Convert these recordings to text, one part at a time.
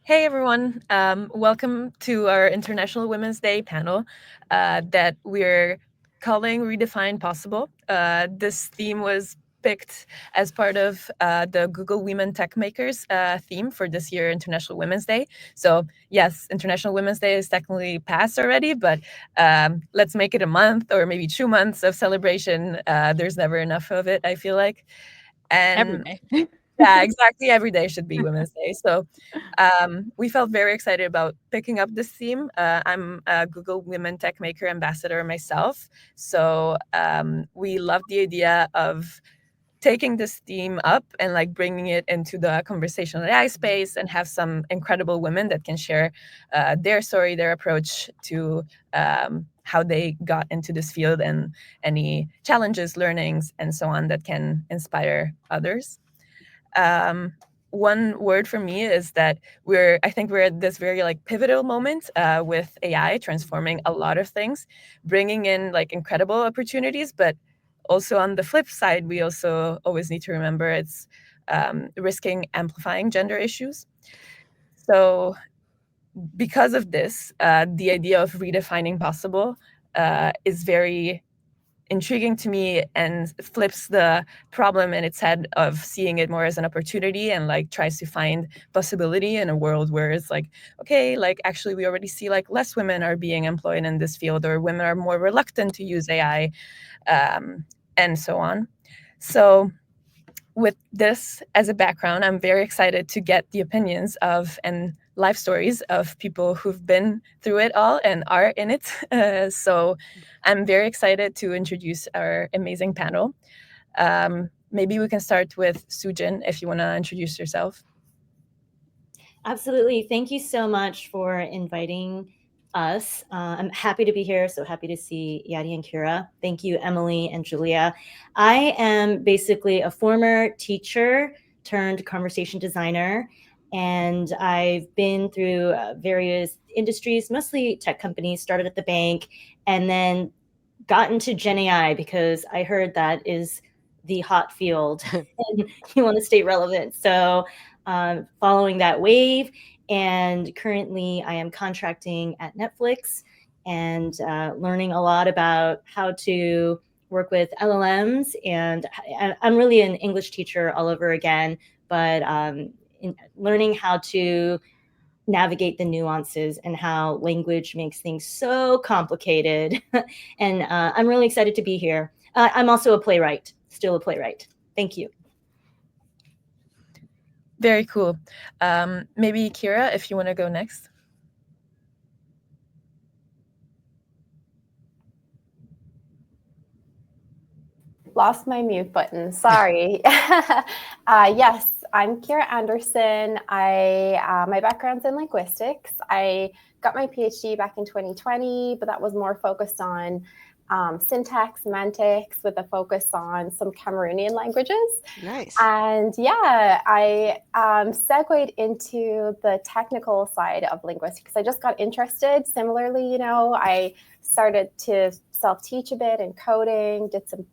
Hey everyone, welcome to our International Women's Day panel that we're calling Redefine Possible. This theme was picked as part of the Google Women Tech Makers theme for this year, International Women's Day. So, yes, International Women's Day is technically passed already, but let's make it a month or maybe 2 months of celebration. There's never enough of it, I feel like. Every And day. yeah, exactly. Every day should be Women's Day. So we felt very excited about picking up this theme. I'm a Google Women Tech Maker ambassador myself. So we love the idea of taking this theme up and like bringing it into the conversational AI space and have some incredible women that can share their story, their approach to how they got into this field and any challenges, learnings, and so on that can inspire others. um, One word for me is that I think we're at this very like pivotal moment with AI transforming a lot of things, bringing in like incredible opportunities, but also on the flip side, we also always need to remember it's risking amplifying gender issues. So because of this, the idea of redefining possible is very intriguing to me and flips the problem in its head of seeing it more as an opportunity and like tries to find possibility in a world where it's like, okay, like actually we already see like less women are being employed in this field or women are more reluctant to use AI, and so on. So with this as a background, I'm very excited to get the opinions of and life stories of people who've been through it all and are in it. So I'm very excited to introduce our amazing panel. Maybe we can start with Soo-Jin if you want to introduce yourself. Absolutely. Thank you so much for inviting us. I'm happy to be here. So happy to see Yaddy and Ciara. Thank you, Emily and Giulia. I am basically a former teacher turned conversation designer. And I've been through various industries, mostly tech companies, started at the bank, and then got into Gen AI because I heard that is the hot field and you want to stay relevant. So following that wave. And currently, I am contracting at Netflix and learning a lot about how to work with LLMs. And I'm really an English teacher all over again, but learning how to navigate the nuances and how language makes things so complicated. And I'm really excited to be here. I'm also a playwright, still a playwright. Thank you. Very cool. Maybe Ciara, if you want to go next. Lost my mute button. Sorry. Yes, I'm Ciara Anderson. My background's in linguistics. I got my PhD back in 2020, but that was more focused on syntax, semantics, with a focus on some Cameroonian languages. Nice. And yeah, I segued into the technical side of linguistics. I just got interested. Similarly, I started to self-teach a bit in coding, did some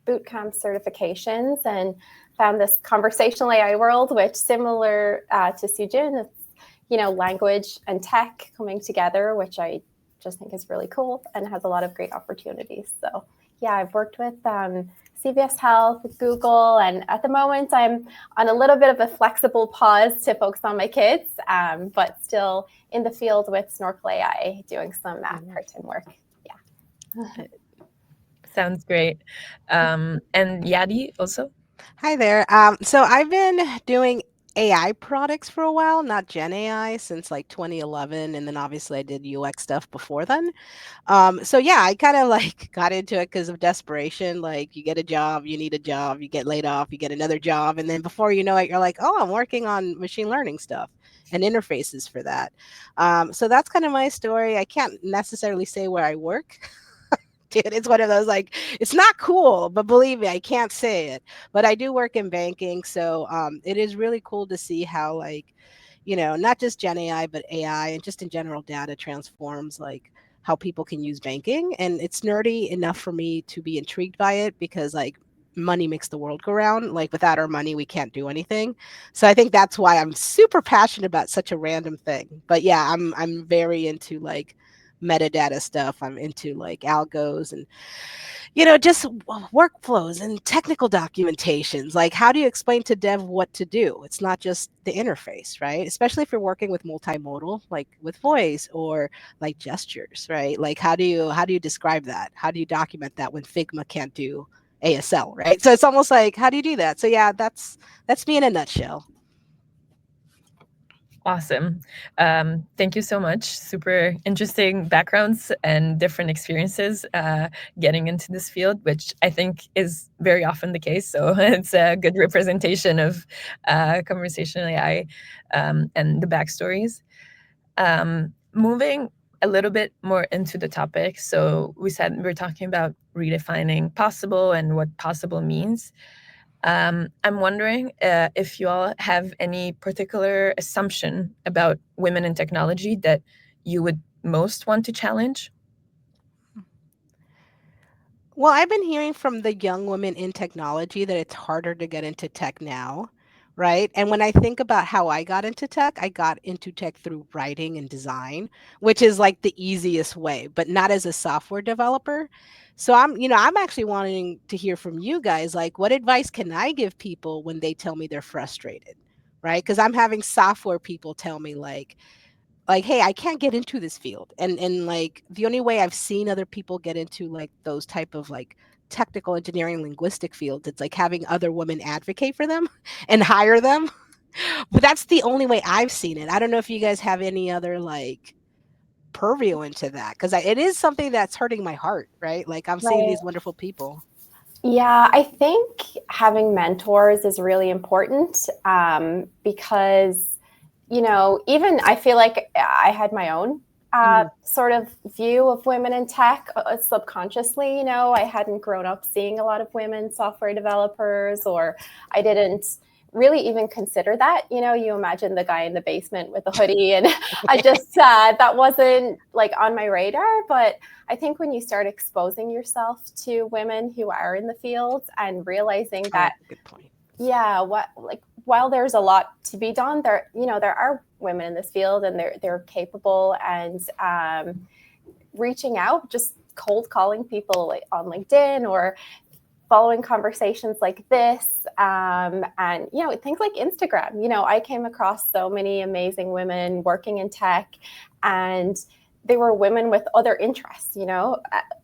bootcamp certifications, and found this conversational AI world, which similar to Soo-Jin, it's language and tech coming together, which I just think is really cool and has a lot of great opportunities. So yeah, I've worked with CVS Health, Google, and at the moment I'm on a little bit of a flexible pause to focus on my kids, but still in the field with Snorkel AI doing some part-time work. Yeah. Sounds great. And Yadi also. Hi there. So I've been doing AI products for a while, not Gen AI, since like 2011, and then obviously I did UX stuff before then. So yeah, I kind of like got into it because of desperation. Like you get a job, you need a job, you get laid off, you get another job, and then before you know it, you're like, oh, I'm working on machine learning stuff and interfaces for that. So that's kind of my story. I can't necessarily say where I work. Dude, it's one of those like it's not cool, but believe me, I can't say it. But I do work in banking, so it is really cool to see how like not just Gen AI, but AI and just in general data transforms like how people can use banking. And it's nerdy enough for me to be intrigued by it because like money makes the world go round. Like without our money, we can't do anything. So I think that's why I'm super passionate about such a random thing. But yeah, I'm very into like metadata stuff. I'm into like algos and just workflows and technical documentations. Like, how do you explain to dev what to do? It's not just the interface, right? Especially if you're working with multimodal, like with voice or like gestures, right? Like, how do you describe that? How do you document that when Figma can't do ASL, right? So it's almost like, how do you do that? So yeah, that's me in a nutshell. Awesome. Thank you so much. Super interesting backgrounds and different experiences getting into this field, which I think is very often the case. So it's a good representation of conversational AI and the backstories. Moving a little bit more into the topic. So we said we're talking about redefining possible and what possible means. I'm wondering if you all have any particular assumption about women in technology that you would most want to challenge. Well, I've been hearing from the young women in technology that it's harder to get into tech now, right? And when I think about how I got into tech, I got into tech through writing and design, which is like the easiest way, but not as a software developer. So I'm actually wanting to hear from you guys, like what advice can I give people when they tell me they're frustrated, right? Because I'm having software people tell me like, hey, I can't get into this field, and like the only way I've seen other people get into like those type of like technical engineering linguistic fields, it's like having other women advocate for them and hire them. But that's the only way I've seen it. I don't know if you guys have any other like purview into that, because it is something that's hurting my heart, right? Like I'm seeing Right. these wonderful people. Yeah, I think having mentors is really important because, even I feel like I had my own sort of view of women in tech subconsciously. I hadn't grown up seeing a lot of women software developers, or I didn't really even consider that. You imagine the guy in the basement with the hoodie, and I just, that wasn't like on my radar. But I think when you start exposing yourself to women who are in the field and realizing that, good point. yeah, while there's a lot to be done, there are women in this field, and they're capable, and reaching out, just cold calling people like on LinkedIn or following conversations like this, and things like Instagram. I came across so many amazing women working in tech, and they were women with other interests,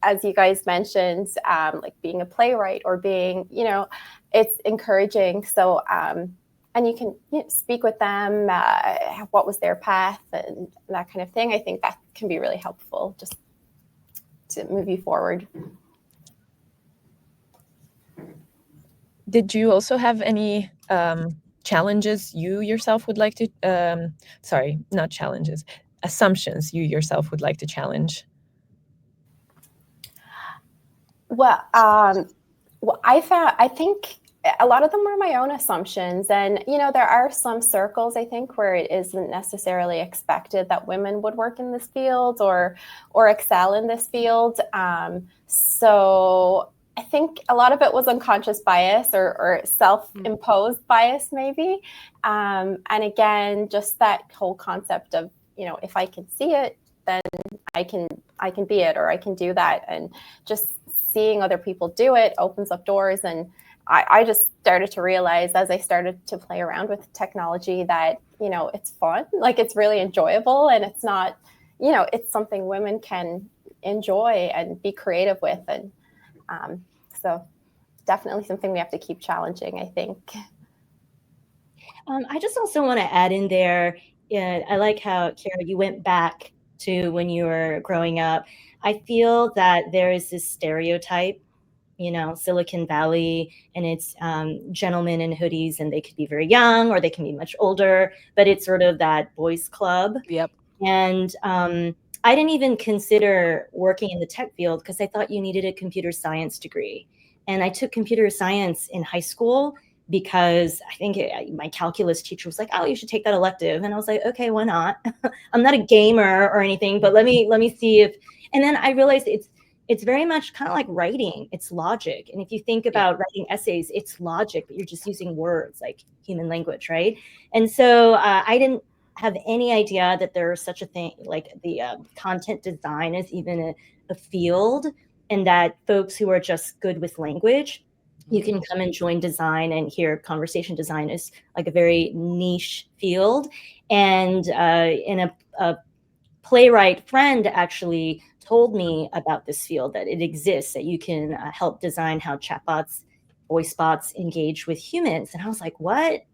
as you guys mentioned, like being a playwright or being, it's encouraging. So, and you can speak with them, what was their path and that kind of thing. I think that can be really helpful just to move you forward. Did you also have any challenges you yourself would like to, sorry, not challenges, assumptions you yourself would like to challenge? Well, I think a lot of them were my own assumptions. And, there are some circles, I think, where it isn't necessarily expected that women would work in this field or excel in this field. So I think a lot of it was unconscious bias or self-imposed bias, maybe. And again, just that whole concept of, if I can see it, then I can be it, or I can do that. And just seeing other people do it opens up doors. And I just started to realize as I started to play around with technology that, it's fun, like it's really enjoyable, and it's not, it's something women can enjoy and be creative with. And so definitely something we have to keep challenging, I think. I just also want to add in there, I like how, Ciara, you went back to when you were growing up. I feel that there is this stereotype, Silicon Valley, and it's gentlemen in hoodies, and they could be very young or they can be much older, but it's sort of that boys club. Yep. And I didn't even consider working in the tech field because I thought you needed a computer science degree. And I took computer science in high school because I think my calculus teacher was like, oh, you should take that elective. And I was like, okay, why not? I'm not a gamer or anything, but let me see if, and then I realized it's very much kind of like writing. It's logic. And if you think about writing essays, it's logic, but you're just using words like human language, right? And so I didn't have any idea that there was such a thing like the content design is even a field, and that folks who are just good with language, you can come and join design, and here conversation design is like a very niche field. And in a playwright friend actually told me about this field, that it exists, that you can help design how chatbots, voice bots engage with humans. And I was like, what?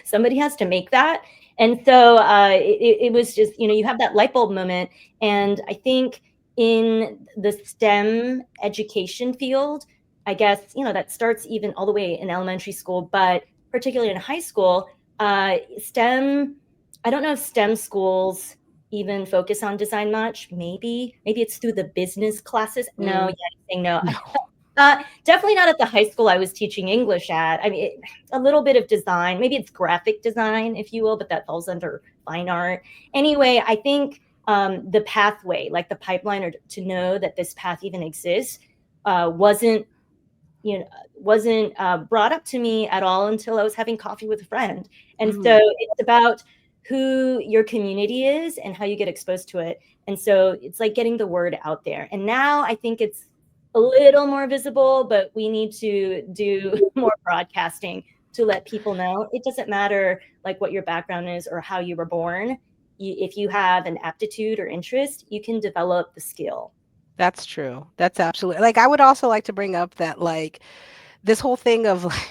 Somebody has to make that. And so it was just, you have that light bulb moment. And I think in the STEM education field, I guess, that starts even all the way in elementary school, but particularly in high school, STEM, I don't know if STEM schools even focus on design much. Maybe it's through the business classes. No, saying no. Definitely not at the high school I was teaching English at. I mean, a little bit of design, maybe it's graphic design, if you will, but that falls under fine art. Anyway, I think the pathway, like the pipeline, or to know that this path even exists, wasn't brought up to me at all until I was having coffee with a friend. And so it's about who your community is and how you get exposed to it. And so it's like getting the word out there. And now I think it's a little more visible, but we need to do more broadcasting to let people know. It doesn't matter like what your background is or how you were born. If you have an aptitude or interest, you can develop the skill. That's true. That's absolutely, like, I would also like to bring up that, like, this whole thing of like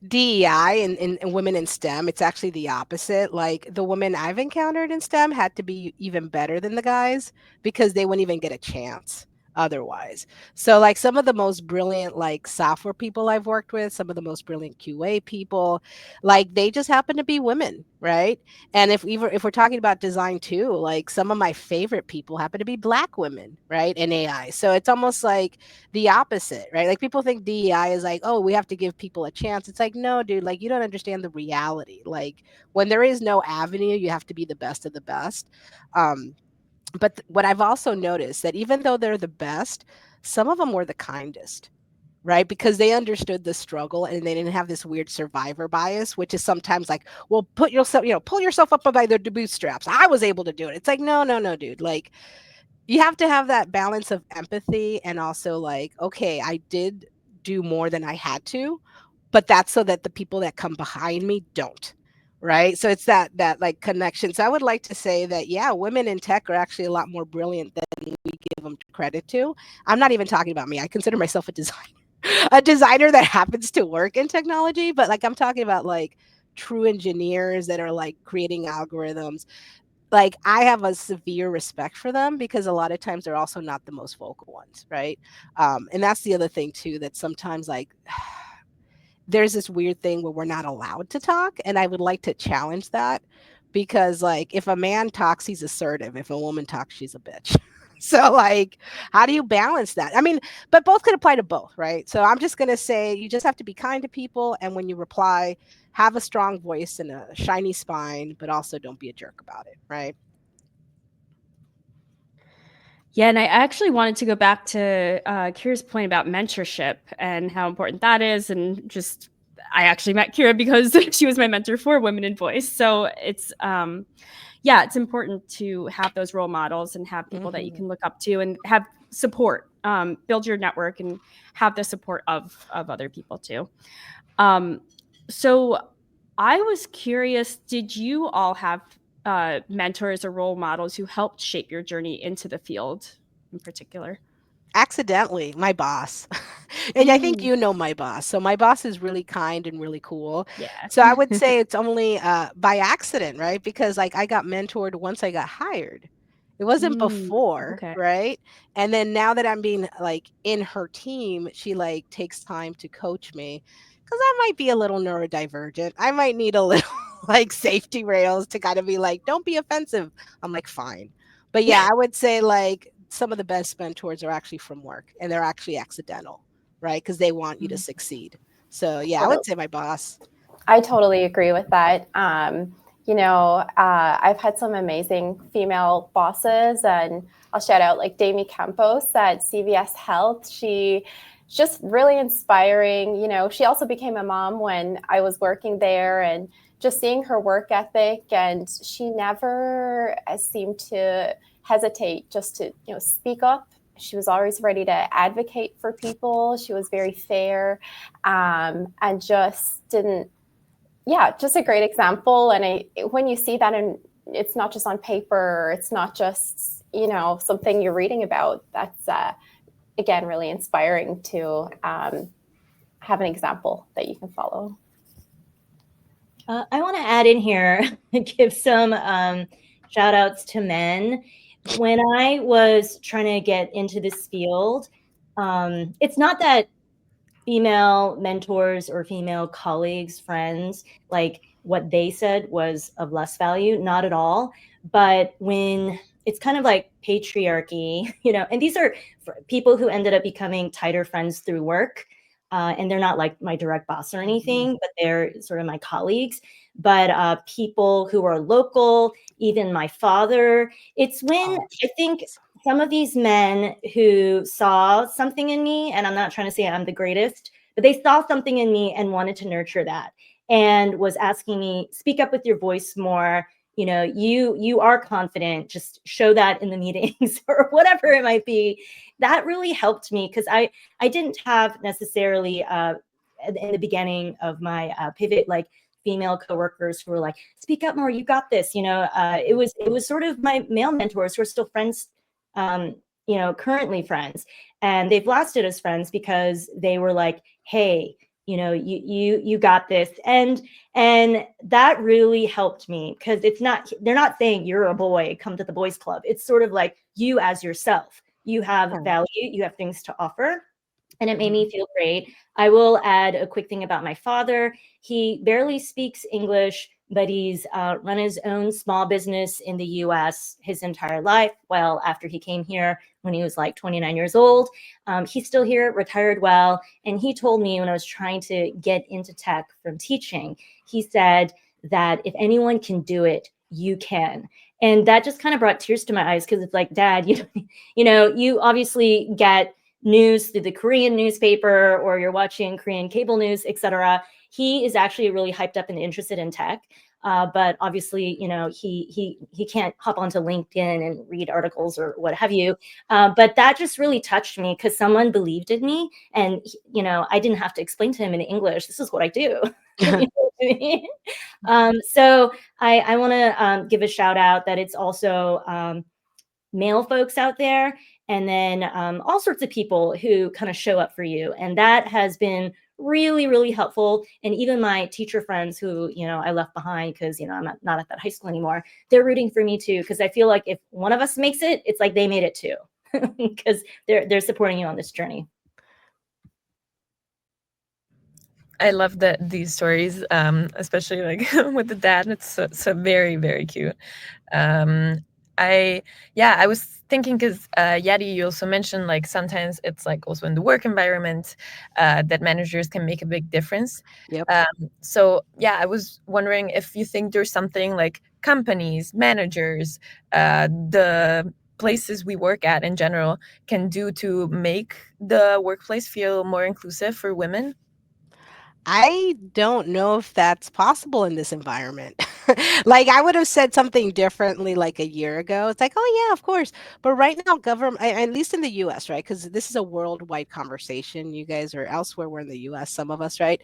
DEI and women in STEM, it's actually the opposite. Like, the women I've encountered in STEM had to be even better than the guys because they wouldn't even get a chance otherwise. So, like, some of the most brilliant, like, software people I've worked with, some of the most brilliant QA people, like, they just happen to be women, right? And if we're talking about design too, like, some of my favorite people happen to be Black women, right? In AI. So it's almost like the opposite, right? Like, people think DEI is like, oh, we have to give people a chance. It's like, no, dude, like, you don't understand the reality. Like, when there is no avenue, you have to be the best of the best. But what I've also noticed, that even though they're the best, some of them were the kindest, right? Because they understood the struggle and they didn't have this weird survivor bias, which is sometimes like, well, pull yourself up by the bootstraps. I was able to do it. It's like, no, dude. Like, you have to have that balance of empathy and also like, okay, I did do more than I had to, but that's so that the people that come behind me don't. Right. So it's that like connection. So I would like to say that, yeah, women in tech are actually a lot more brilliant than we give them credit to. I'm not even talking about me. I consider myself a designer, a designer that happens to work in technology, but like, I'm talking about like true engineers that are like creating algorithms. Like, I have a severe respect for them because a lot of times they're also not the most vocal ones, right? And that's the other thing too, that sometimes like there's this weird thing where we're not allowed to talk, and I would like to challenge that, because like, if a man talks, he's assertive. If a woman talks, she's a bitch. So like, how do you balance that? I mean, but both could apply to both, right? So I'm just going to say, you just have to be kind to people, and when you reply, have a strong voice and a shiny spine, but also don't be a jerk about it, right? Yeah, and I actually wanted to go back to Kira's point about mentorship and how important that is. And just, I actually met Kira because she was my mentor for Women in Voice. So it's, it's important to have those role models and have people that you can look up to and have support, build your network and have the support of other people too. So I was curious, did you all have mentors or role models who helped shape your journey into the field in particular? Accidentally, my boss. And I think you know my boss. So my boss is really kind and really cool. Yeah. So I would say it's only by accident, right? Because like, I got mentored once I got hired. It wasn't before, okay. right? And then now that I'm being like in her team, she like takes time to coach me, because I might be a little neurodivergent. I might need a little like safety rails to kind of be like, don't be offensive. I'm like, fine. But yeah, I would say like some of the best mentors are actually from work, and they're actually accidental, right? Because they want you to succeed. So yeah, I would say my boss. I totally agree with that. I've had some amazing female bosses, and I'll shout out like Dami Campos at CVS Health. She's just really inspiring. She also became a mom when I was working there, and just seeing her work ethic, and she never seemed to hesitate just to speak up. She was always ready to advocate for people. She was very fair, and just didn't. Yeah, just a great example. And when you see that, and it's not just on paper, it's not just something you're reading about. That's again really inspiring to have an example that you can follow. I want to add in here, give some shout outs to men. When I was trying to get into this field, it's not that female mentors or female colleagues, friends, like what they said was of less value, not at all. But when it's kind of like patriarchy, and these are people who ended up becoming tighter friends through work. And they're not like my direct boss or anything, but they're sort of my colleagues. But people who are local, even my father, it's when I think some of these men who saw something in me, and I'm not trying to say I'm the greatest, but they saw something in me and wanted to nurture that and was asking me, speak up with your voice more. You are confident, just show that in the meetings or whatever it might be. That really helped me because I didn't have necessarily in the beginning of my pivot, like female coworkers who were like, speak up more, you got this. It was sort of my male mentors who are still friends, currently friends, and they've lasted as friends because they were like, hey, you got this. And that really helped me because they're not saying you're a boy, come to the boys club. It's sort of like you as yourself, you have value, you have things to offer. And it made me feel great. I will add a quick thing about my father. He barely speaks English, but he's run his own small business in the US his entire life. Well, after he came here when he was like 29 years old, he's still here, retired well. And he told me when I was trying to get into tech from teaching, he said that if anyone can do it, you can. And that just kind of brought tears to my eyes because it's like, Dad, you obviously get news through the Korean newspaper or you're watching Korean cable news, etc. He is actually really hyped up and interested in tech. But obviously, he can't hop onto LinkedIn and read articles or what have you. But that just really touched me because someone believed in me, and I didn't have to explain to him in English, this is what I do. So I want to give a shout out that it's also male folks out there, and then all sorts of people who kind of show up for you, and that has been really, really helpful. And even my teacher friends who, I left behind because, I'm not at that high school anymore, they're rooting for me too. Because I feel like if one of us makes it, it's like they made it too, because they're supporting you on this journey. I love these stories, especially like with the dad. It's so very, very cute. I was thinking because Yaddy, you also mentioned like sometimes it's like also in the work environment that managers can make a big difference. Yep. So yeah, I was wondering if you think there's something like companies, managers, the places we work at in general can do to make the workplace feel more inclusive for women. I don't know if that's possible in this environment. Like I would have said something differently like a year ago. It's like, oh yeah, of course. But right now, government, at least in the U.S., right? Because this is a worldwide conversation. You guys are elsewhere. We're in the U.S. Some of us, right?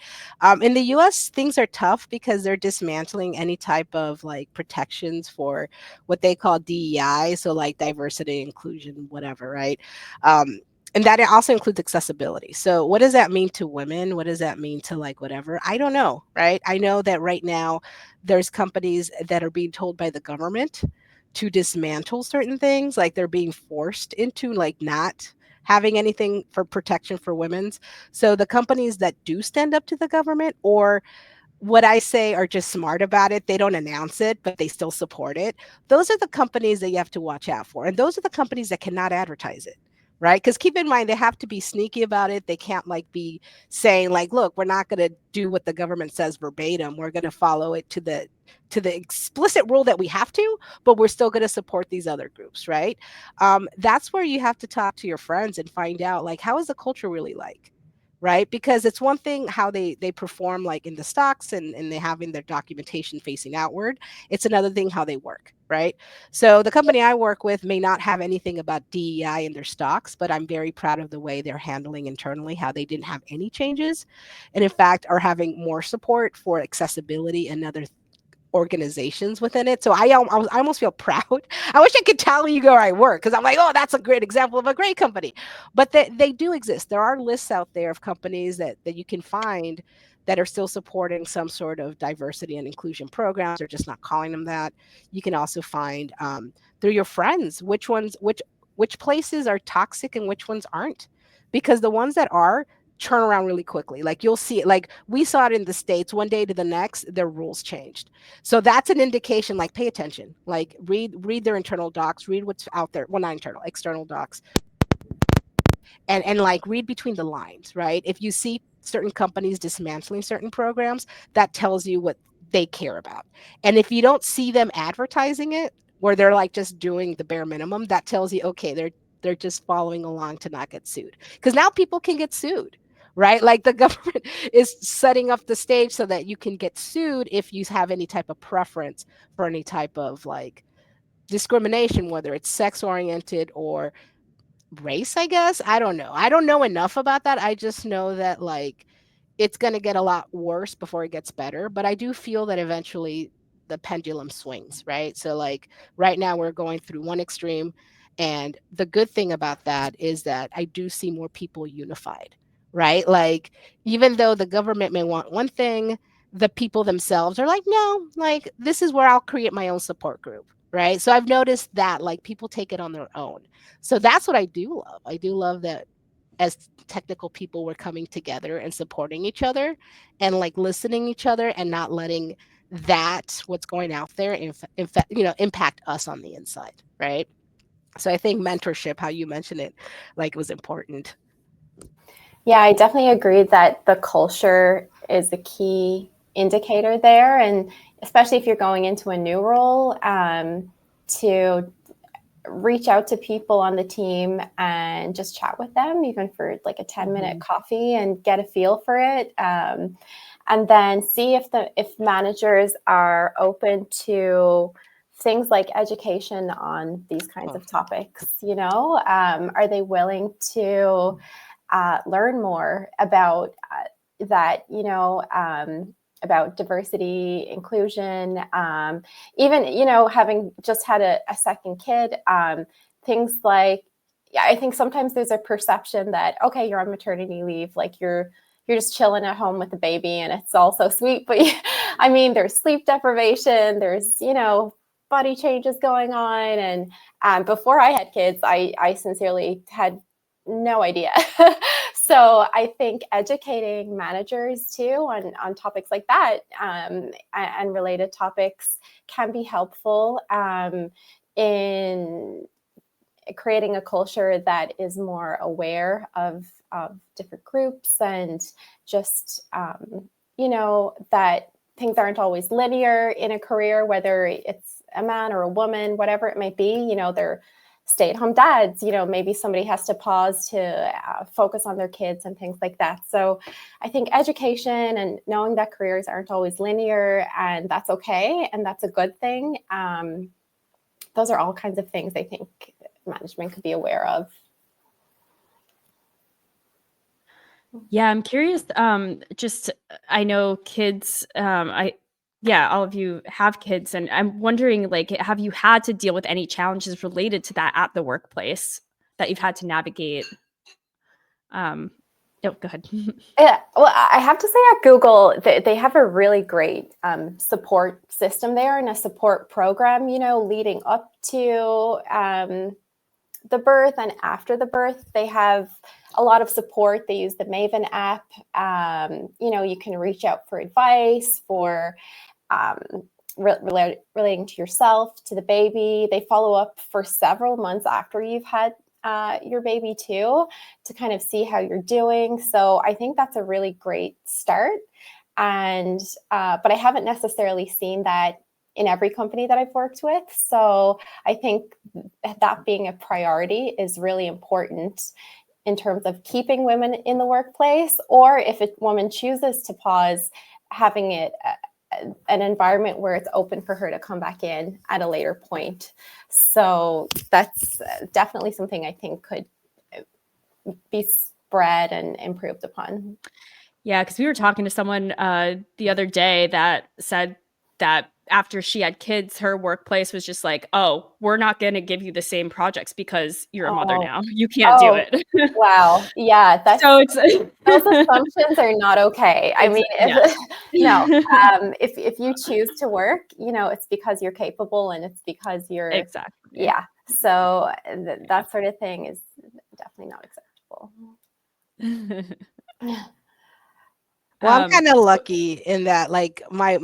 In the U.S., things are tough because they're dismantling any type of like protections for what they call DEI, so like diversity, inclusion, whatever, right? And that it also includes accessibility. So what does that mean to women? What does that mean to like whatever? I don't know, right? I know that right now there's companies that are being told by the government to dismantle certain things, like they're being forced into like not having anything for protection for women's. So the companies that do stand up to the government, or what I say are just smart about it, they don't announce it, but they still support it. Those are the companies that you have to watch out for. And those are the companies that cannot advertise it. right? Because keep in mind, they have to be sneaky about it. They can't like be saying like, look, we're not going to do what the government says verbatim. We're going to follow it to the explicit rule that we have to, but we're still going to support these other groups, right? That's where you have to talk to your friends and find out like, how is the culture really like? Right, because it's one thing how they perform like in the stocks and they having their documentation facing outward. It's another thing how they work, right? So the company I work with may not have anything about DEI in their stocks, but I'm very proud of the way they're handling internally, how they didn't have any changes, and in fact are having more support for accessibility and other organizations within it. So I almost feel proud. I wish I could tell you where I work because I'm like, oh, that's a great example of a great company. But they do exist. There are lists out there of companies that you can find that are still supporting some sort of diversity and inclusion programs. They're just not calling them that. You can also find through your friends which places are toxic and which ones aren't, because the ones that are turn around really quickly. Like you'll see it, like we saw it in the States, one day to the next, their rules changed. So that's an indication, like pay attention, like read their internal docs, read what's out there. Well, not internal, external docs, and like read between the lines, right? If you see certain companies dismantling certain programs, that tells you what they care about. And if you don't see them advertising it, where they're like just doing the bare minimum, that tells you, okay, they're just following along to not get sued. Because now people can get sued, right? Like the government is setting up the stage so that you can get sued if you have any type of preference for any type of like discrimination, whether it's sex oriented or race, I guess. I don't know. I don't know enough about that. I just know that like it's going to get a lot worse before it gets better, but I do feel that eventually the pendulum swings, right? So like right now we're going through one extreme, and the good thing about that is that I do see more people unified, right? Like even though the government may want one thing, the people themselves are like, no, like this is where I'll create my own support group, right? So I've noticed that like people take it on their own. So that's what I do love. I do love that as technical people we're coming together and supporting each other and like listening each other and not letting that what's going out there impact us on the inside, right? So I think mentorship, how you mentioned it, like was important. Yeah, I definitely agree that the culture is a key indicator there, and especially if you're going into a new role, to reach out to people on the team and just chat with them, even for like a 10-minute coffee, and get a feel for it. And then see if managers are open to things like education on these kinds of topics. Are they willing to learn more about that? About diversity, inclusion, even, having just had a second kid, things like, I think sometimes there's a perception that, okay, you're on maternity leave, like you're just chilling at home with the baby and it's all so sweet. But I mean, there's sleep deprivation, there's, body changes going on. And before I had kids, I sincerely had no idea. So I think educating managers too on topics like that, and related topics can be helpful in creating a culture that is more aware of different groups, and just, that things aren't always linear in a career, whether it's a man or a woman, whatever it might be. They're stay-at-home dads, maybe somebody has to pause to focus on their kids and things like that. So I think education and knowing that careers aren't always linear, and that's okay, and that's a good thing. Those are all kinds of things I think management could be aware of. Yeah, I'm curious. Just I know kids. All of you have kids, and I'm wondering, like, have you had to deal with any challenges related to that at the workplace that you've had to navigate? Oh, go ahead. Yeah, well, I have to say at Google, they have a really great support system there, and a support program, leading up to the birth and after the birth. They have a lot of support. They use the Maven app. You can reach out for advice, for relating to yourself, to the baby. They follow up for several months after you've had your baby too, to kind of see how you're doing. So I think that's a really great start. And but I haven't necessarily seen that in every company that I've worked with. So I think that being a priority is really important in terms of keeping women in the workplace, or if a woman chooses to pause, having it an environment where it's open for her to come back in at a later point. So that's definitely something I think could be spread and improved upon. Yeah, because we were talking to someone the other day that said that after she had kids, her workplace was just like, oh, we're not going to give you the same projects because you're a mother now. You can't do it. Wow. Yeah. That's, so it's those assumptions are not okay. I mean, if you choose to work, it's because you're capable and it's because you're exactly. Yeah. So that sort of thing is definitely not acceptable. Well, I'm kind of lucky in that, like, my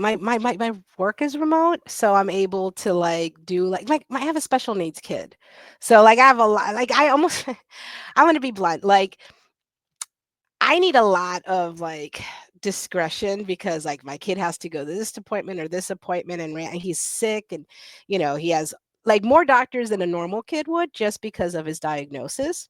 work is remote, so I'm able to like do I have a special needs kid, so like I have a lot, like I almost I'm gonna be blunt, like I need a lot of like discretion because like my kid has to go to this appointment or this appointment, and he's sick, and he has like more doctors than a normal kid would just because of his diagnosis.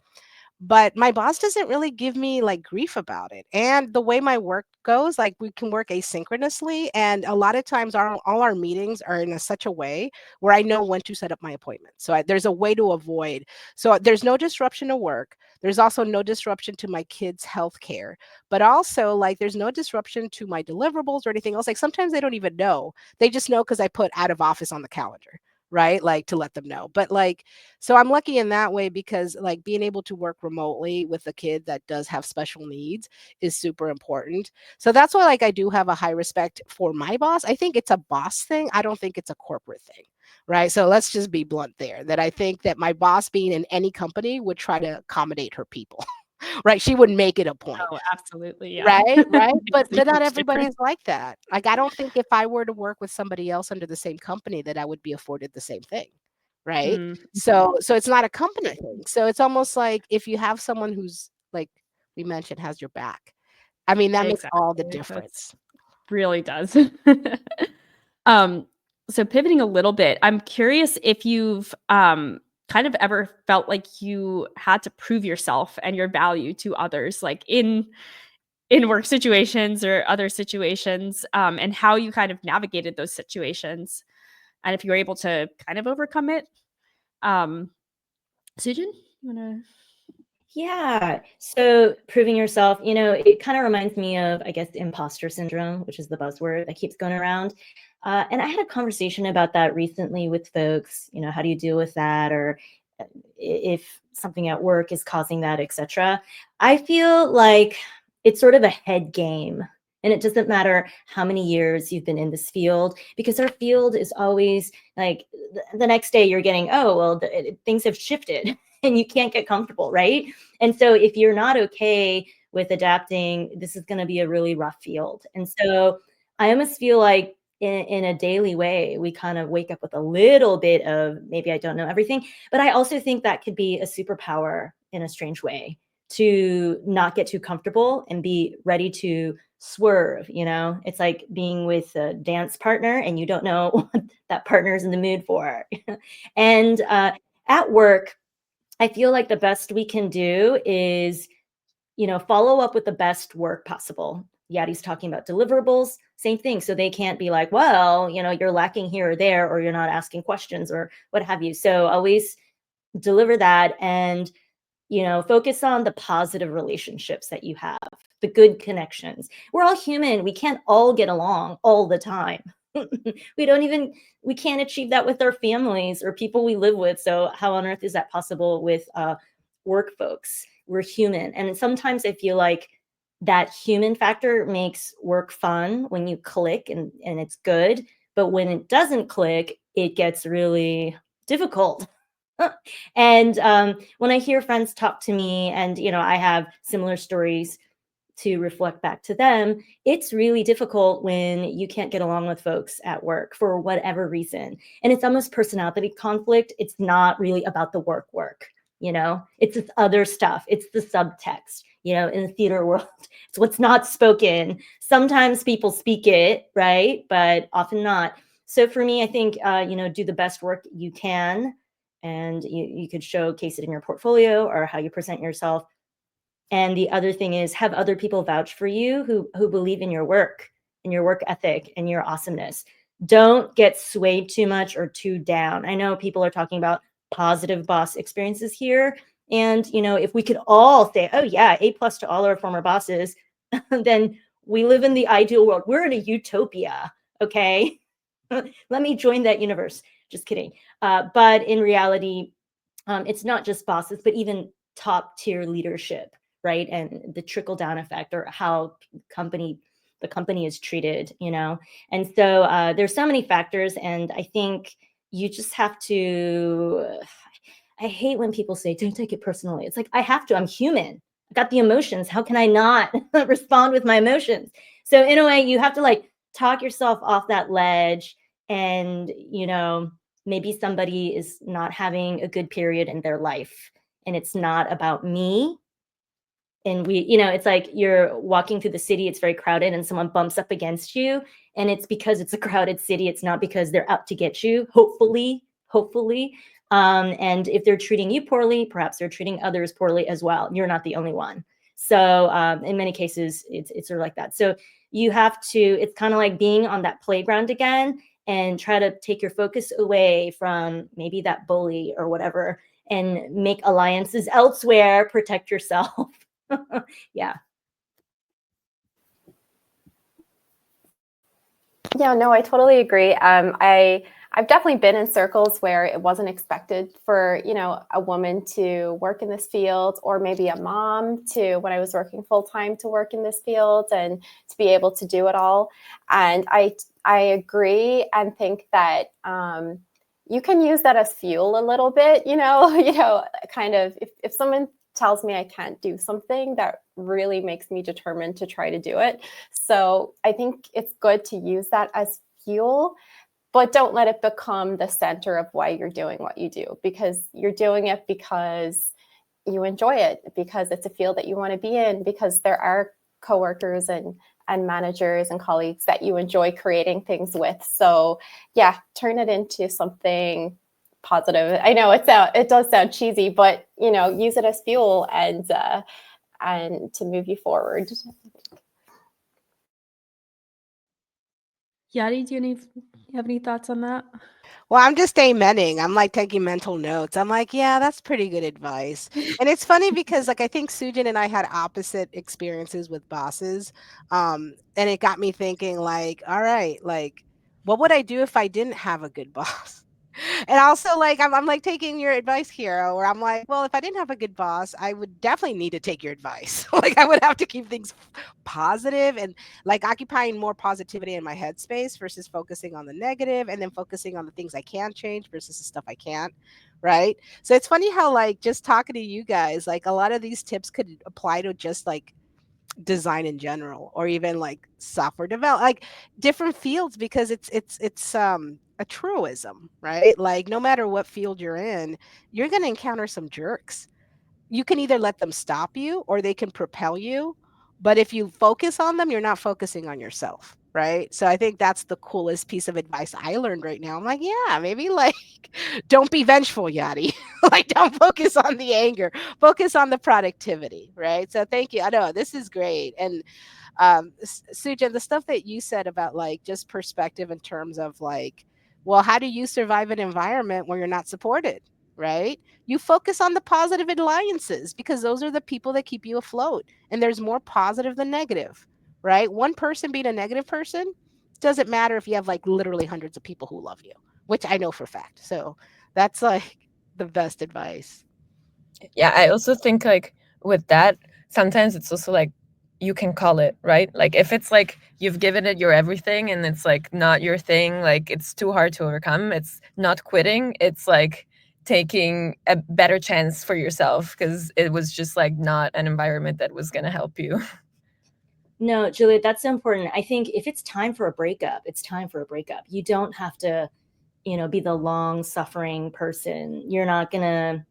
But my boss doesn't really give me like grief about it. And the way my work goes, like we can work asynchronously. And a lot of times all our meetings are in such a way where I know when to set up my appointment. So there's a way to avoid. So there's no disruption to work. There's also no disruption to my kids' health care. But also like there's no disruption to my deliverables or anything else. Like sometimes they don't even know. They just know because I put out of office on the calendar, right? Like to let them know. But like, so I'm lucky in that way because like being able to work remotely with a kid that does have special needs is super important. So that's why like I do have a high respect for my boss. I think it's a boss thing. I don't think it's a corporate thing. Right. So let's just be blunt there, that I think that my boss being in any company would try to accommodate her people. Right. She would make it a point. Oh, absolutely. Yeah. Right. But not everybody is like that. Like, I don't think if I were to work with somebody else under the same company that I would be afforded the same thing. Right. So it's not a company thing. So it's almost like if you have someone who's like we mentioned has your back. I mean, that makes all the difference. Really does. So pivoting a little bit, I'm curious if you've kind of ever felt like you had to prove yourself and your value to others, like in work situations or other situations, and how you kind of navigated those situations, and if you were able to kind of overcome it. Soo-Jin, you want to? Yeah. So proving yourself, it kind of reminds me of, I guess, imposter syndrome, which is the buzzword that keeps going around. And I had a conversation about that recently with folks. How do you deal with that? Or if something at work is causing that, etc. I feel like it's sort of a head game. And it doesn't matter how many years you've been in this field, because our field is always like the next day you're getting, oh, well, things have shifted and you can't get comfortable, right? And so if you're not okay with adapting, this is going to be a really rough field. And so I almost feel like in a daily way, we kind of wake up with a little bit of maybe I don't know everything, but I also think that could be a superpower in a strange way, to not get too comfortable and be ready to swerve. It's like being with a dance partner and you don't know what that partner's in the mood for. And at work, I feel like the best we can do is, follow up with the best work possible. Yaddy's talking about deliverables, same thing. So they can't be like, well, you're lacking here or there, or you're not asking questions or what have you. So always deliver that and, focus on the positive relationships that you have, the good connections. We're all human. We can't all get along all the time. We can't achieve that with our families or people we live with. So how on earth is that possible with work folks? We're human. And sometimes I feel like that human factor makes work fun when you click and it's good. But when it doesn't click, it gets really difficult. And when I hear friends talk to me and, I have similar stories to reflect back to them, it's really difficult when you can't get along with folks at work for whatever reason. And it's almost personality conflict. It's not really about the work. You know, it's this other stuff. It's the subtext, you know, in the theater world. It's what's not spoken. Sometimes people speak it, right? But often not. So for me, I think, you know, do the best work you can. And you could showcase it in your portfolio or how you present yourself. And the other thing is have other people vouch for you who believe in your work ethic and your awesomeness. Don't get swayed too much or too down. I know people are talking about positive boss experiences here. And, you know, if we could all say, oh yeah, A+ to all our former bosses, then we live in the ideal world. We're in a utopia. Okay. Let me join that universe. Just kidding. But in reality, it's not just bosses, but even top tier leadership, right? And the trickle down effect, or how the company is treated, you know? And so there's so many factors. And I think you just have to, I hate when people say, don't take it personally. It's like, I have to, I'm human. I got the emotions. How can I not respond with my emotions? So in a way, you have to like talk yourself off that ledge. And, you know, maybe somebody is not having a good period in their life, and it's not about me. And we, you know, it's like you're walking through the city, it's very crowded, and someone bumps up against you, and it's because it's a crowded city. It's not because they're out to get you, hopefully. And if they're treating you poorly, perhaps they're treating others poorly as well. You're not the only one. So in many cases, it's sort of like that. So you have to, it's kind of like being on that playground again, and try to take your focus away from maybe that bully or whatever, and make alliances elsewhere, protect yourself. Yeah. Yeah, no, I totally agree. I've definitely been in circles where it wasn't expected for, you know, a woman to work in this field, or maybe a mom to, when I was working full time, to work in this field and to be able to do it all. And I agree and think that you can use that as fuel a little bit, you know, kind of if someone tells me I can't do something, that really makes me determined to try to do it. So I think it's good to use that as fuel, but don't let it become the center of why you're doing what you do, because you're doing it because you enjoy it, because it's a field that you want to be in, because there are coworkers and managers and colleagues that you enjoy creating things with. So yeah, turn it into something positive. I know it does sound cheesy, but you know, use it as fuel and to move you forward. Yaddy, do you have any thoughts on that? Well, I'm just amening. I'm like taking mental notes. I'm like, yeah, that's pretty good advice. And it's funny because like I think Soo-Jin and I had opposite experiences with bosses. And it got me thinking like, all right, like what would I do if I didn't have a good boss? And also like I'm like taking your advice, Hero, where I'm like, well, if I didn't have a good boss, I would definitely need to take your advice. Like I would have to keep things positive and like occupying more positivity in my headspace versus focusing on the negative, and then focusing on the things I can change versus the stuff I can't. Right. So it's funny how like just talking to you guys, like a lot of these tips could apply to just like design in general, or even like software develop, like different fields, because it's a truism, right? Like no matter what field you're in, you're going to encounter some jerks. You can either let them stop you or they can propel you, but if you focus on them, you're not focusing on yourself, right? So I think that's the coolest piece of advice I learned right now. I'm like, yeah, maybe like don't be vengeful, Yadi. Like don't focus on the anger, focus on the productivity, right? So thank you. I know this is great. And Soo-Jin, the stuff that you said about like just perspective in terms of like, well, how do you survive an environment where you're not supported, right? You focus on the positive alliances, because those are the people that keep you afloat, and there's more positive than negative, right? One person being a negative person doesn't matter if you have like literally hundreds of people who love you, which I know for a fact. So that's like the best advice. Yeah, I also think like with that, sometimes it's also like you can call it, right? Like if it's like you've given it your everything and it's like not your thing, like it's too hard to overcome, it's not quitting, it's like taking a better chance for yourself because it was just like not an environment that was going to help you. No, Giulia, that's so important. I think if it's time for a breakup, it's time for a breakup. You don't have to, you know, be the long suffering person. You're not gonna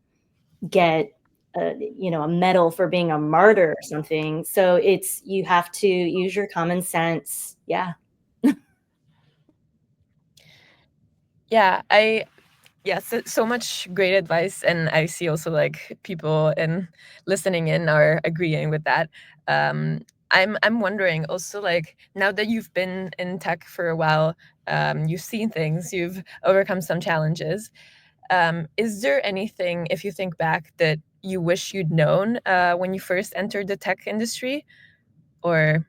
get a medal for being a martyr or something. So you have to use your common sense. Yeah. Yeah, so much great advice, and I see also like people in listening in are agreeing with that. I'm wondering also, like, now that you've been in tech for a while, you've seen things, you've overcome some challenges. Is there anything, if you think back, that you wish you'd known when you first entered the tech industry, or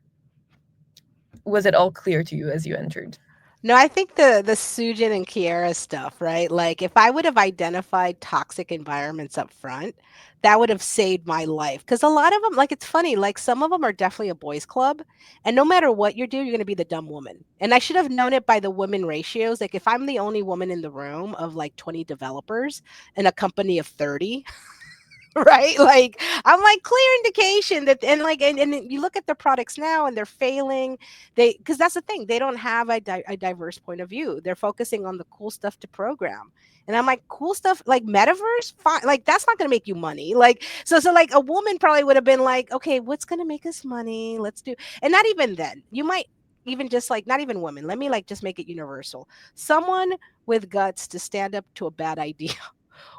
was it all clear to you as you entered? No, I think the Soo-Jin and Ciara stuff, right? Like if I would have identified toxic environments up front, that would have saved my life. Because a lot of them, like it's funny, like some of them are definitely a boys' club, and no matter what you do, you're gonna be the dumb woman. And I should have known it by the women ratios. Like if I'm the only woman in the room of like 20 developers in a company of 30, right? Like I'm like clear indication that, and like and you look at the products now and they're failing. Because that's the thing, they don't have a diverse point of view. They're focusing on the cool stuff to program. And I'm like, cool stuff like metaverse, fine. Like that's not going to make you money. Like so like a woman probably would have been like, okay, what's going to make us money? Let's do. And not even then. You might even just like not even women. Let me like just make it universal. Someone with guts to stand up to a bad idea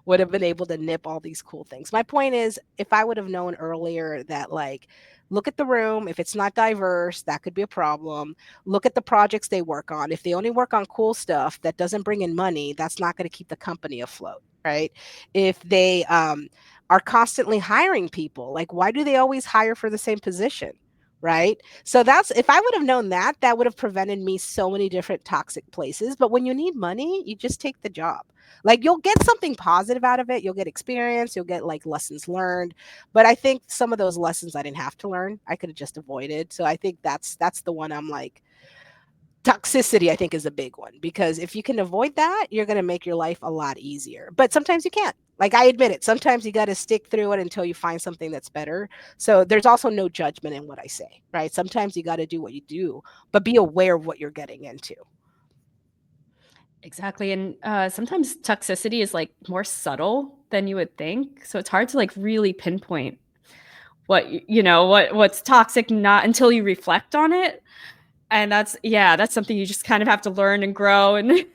would have been able to nip all these cool things. My point is, if I would have known earlier that, like, look at the room, if it's not diverse, that could be a problem. Look at the projects they work on. If they only work on cool stuff that doesn't bring in money, that's not going to keep the company afloat, right? If they are constantly hiring people, like, why do they always hire for the same position? Right. So that's if I would have known that, that would have prevented me so many different toxic places. But when you need money, you just take the job. Like you'll get something positive out of it. You'll get experience. You'll get like lessons learned. But I think some of those lessons I didn't have to learn. I could have just avoided. So I think that's the one I'm like, toxicity I think is a big one, because if you can avoid that, you're going to make your life a lot easier. But sometimes you can't. Like I admit it, sometimes you got to stick through it until you find something that's better. So there's also no judgment in what I say, right? Sometimes you got to do what you do, but be aware of what you're getting into. Exactly. And sometimes toxicity is like more subtle than you would think. So it's hard to like really pinpoint what's toxic, not until you reflect on it. And that's something you just kind of have to learn and grow. And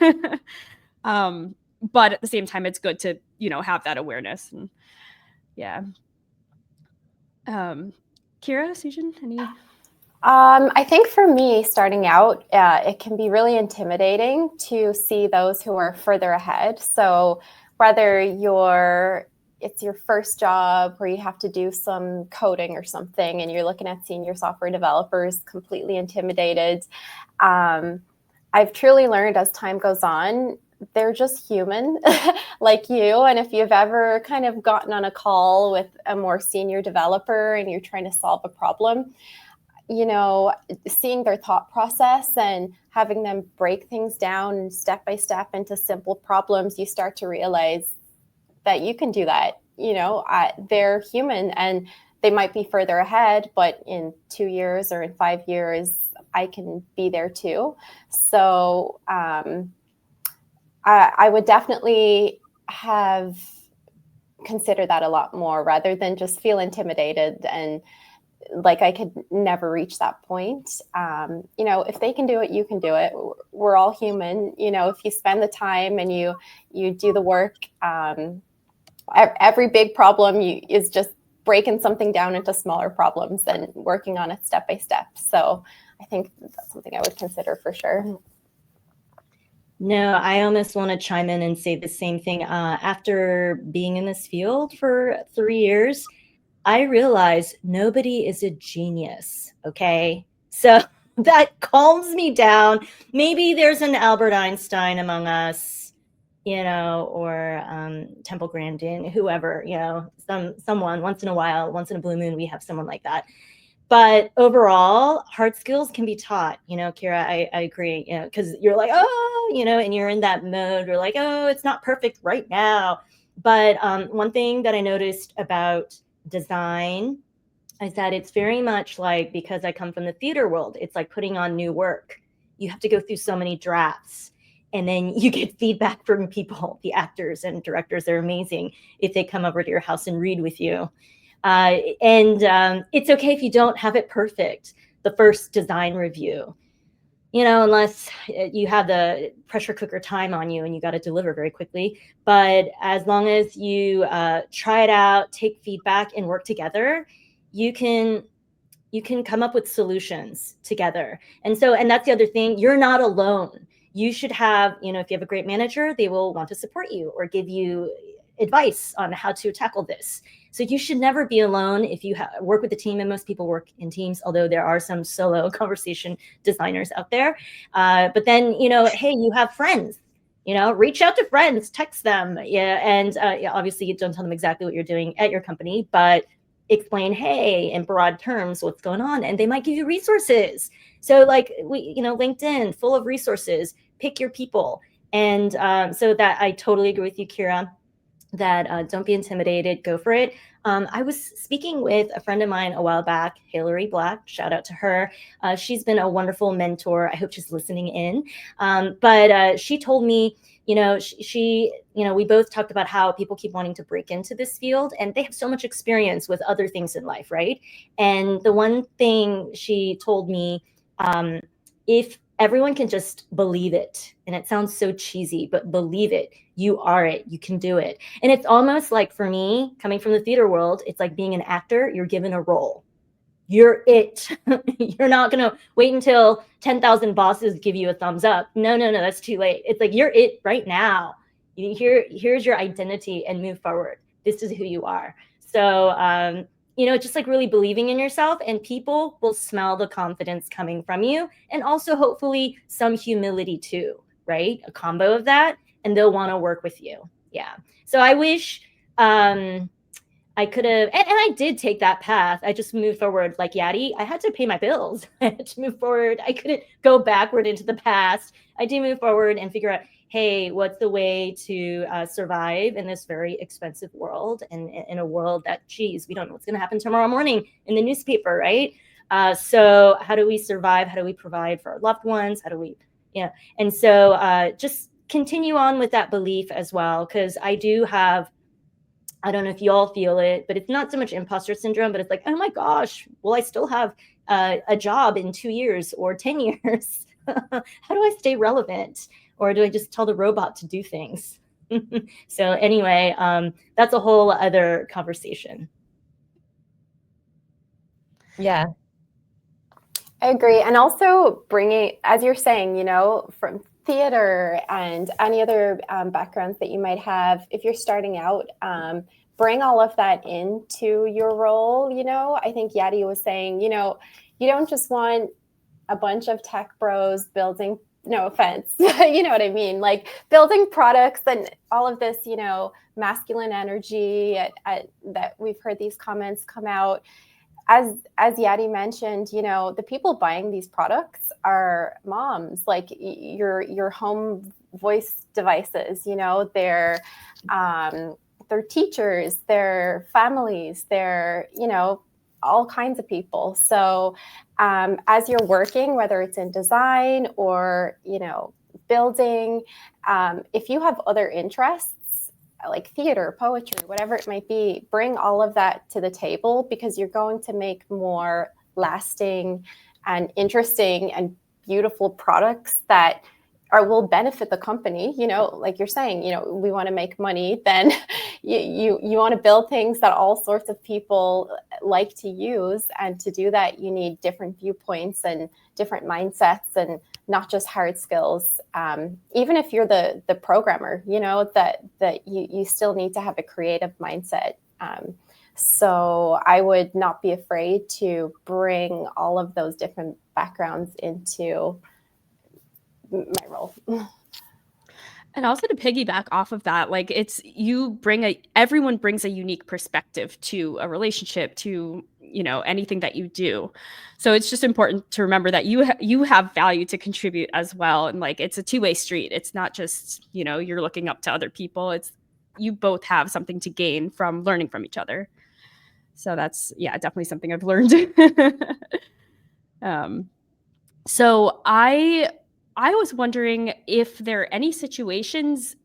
but at the same time, it's good to, have that awareness. And yeah. Ciara, Soo-Jin, any? I think for me, starting out, it can be really intimidating to see those who are further ahead. So whether it's your first job where you have to do some coding or something and you're looking at senior software developers completely intimidated, I've truly learned as time goes on, they're just human like you. And if you've ever kind of gotten on a call with a more senior developer and you're trying to solve a problem, seeing their thought process and having them break things down step by step into simple problems, you start to realize that you can do that. They're human and they might be further ahead, but in 2 years or in 5 years, I can be there too. So I would definitely have considered that a lot more rather than just feel intimidated and like I could never reach that point. If they can do it, you can do it. We're all human. If you spend the time and you do the work, every big problem is just breaking something down into smaller problems and working on it step by step. So I think that's something I would consider for sure. No, I almost want to chime in and say the same thing. After being in this field for 3 years, I realized nobody is a genius, okay? So that calms me down. Maybe there's an Albert Einstein among us, or Temple Grandin, whoever, someone once in a while, once in a blue moon, we have someone like that. But overall, hard skills can be taught. Ciara, I agree, because you're like, oh, and you're in that mode. You're like, oh, it's not perfect right now. But one thing that I noticed about design is that it's very much like, because I come from the theater world, it's like putting on new work. You have to go through so many drafts. And then you get feedback from people, the actors and directors. They're amazing if they come over to your house and read with you. It's okay if you don't have it perfect the first design review, unless you have the pressure cooker time on you and you got to deliver very quickly. But as long as you try it out, take feedback, and work together, you can come up with solutions together. And that's the other thing. You're not alone. You should have, if you have a great manager, they will want to support you or give you advice on how to tackle this. So you should never be alone if you work with a team, and most people work in teams, although there are some solo conversation designers out there. But then, hey, you have friends, reach out to friends, text them. Yeah. And obviously you don't tell them exactly what you're doing at your company, but explain, hey, in broad terms, what's going on. And they might give you resources. So like LinkedIn, full of resources, pick your people. And so that I totally agree with you, Ciara, that don't be intimidated, go for it. I was speaking with a friend of mine a while back, Hillary Black, shout out to her. She's been a wonderful mentor. I hope she's listening in. But she told me, we both talked about how people keep wanting to break into this field, and they have so much experience with other things in life, right? And the one thing she told me, if everyone can just believe it, and it sounds so cheesy, but believe it, you are it, you can do it. And it's almost like, for me, coming from the theater world, it's like being an actor. You're given a role. You're it. You're not going to wait until 10,000 bosses give you a thumbs up. No, that's too late. It's like, you're it right now. Here's your identity, and move forward. This is who you are. So, just like really believing in yourself, and people will smell the confidence coming from you, and also hopefully some humility too, right? A combo of that, and they'll want to work with you. Yeah. So I wish I could have, and I did take that path. I just moved forward like Yaddy. I had to pay my bills. I had to move forward. I couldn't go backward into the past. I did move forward and figure out, hey, what's the way to survive in this very expensive world, and in a world that, geez, we don't know what's going to happen tomorrow morning in the newspaper, right? So how do we survive? How do we provide for our loved ones? How do we, and so just continue on with that belief as well, because I do have, I don't know if you all feel it, but it's not so much imposter syndrome, but it's like, oh my gosh, will I still have a job in 2 years or 10 years? How do I stay relevant? Or do I just tell the robot to do things? So anyway, that's a whole other conversation. Yeah. I agree. And also bringing, as you're saying, from theater and any other backgrounds that you might have, if you're starting out, bring all of that into your role. I think Yaddy was saying, you don't just want a bunch of tech bros building, no offense, you know what I mean? Like building products and all of this, masculine energy that we've heard these comments come out. As Yaddy mentioned, the people buying these products are moms, like your home voice devices, they're teachers, they're families, they're, all kinds of people. So as you're working, whether it's in design or, building, if you have other interests, like theater, poetry, whatever it might be, bring all of that to the table, because you're going to make more lasting and interesting and beautiful products that will benefit the company. Like you're saying, we want to make money, then you want to build things that all sorts of people like to use. And to do that, you need different viewpoints and different mindsets, and not just hard skills. Even if you're the programmer, that you still need to have a creative mindset. So I would not be afraid to bring all of those different backgrounds into my role. And also to piggyback off of that, like everyone brings a unique perspective to a relationship, to, anything that you do. So it's just important to remember that you have value to contribute as well. And like, it's a two-way street. It's not just, you're looking up to other people. It's, you both have something to gain from learning from each other. So that's, definitely something I've learned. So I I was wondering if there are any situations